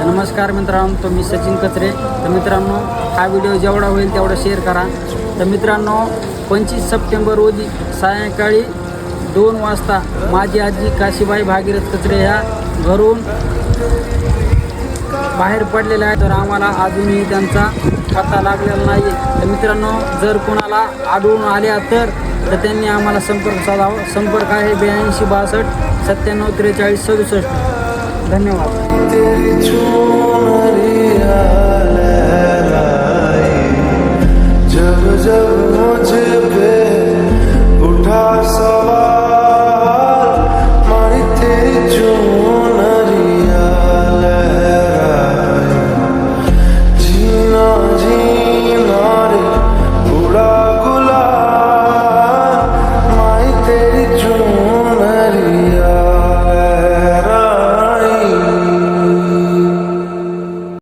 नमस्कार मित्रांनो, तो मी सचिन कचरे. तर मित्रांनो, हा व्हिडिओ जेवढा होईल तेवढा शेअर करा. तर मित्रांनो, 25 सप्टेंबर रोजी सायंकाळी 2 वाजता माझी आजी काशीबाई भागीरथ कचरे ह्या घरून बाहेर पडलेल्या आहे. तर आम्हाला अजूनही त्यांचा पत्ता लागलेला नाही. तर मित्रांनो, जर कोणाला आढळून आल्या तर त्यांनी आम्हाला संपर्क साधावा. संपर्क आहे 82 62 97 43 67. धन्यवाद.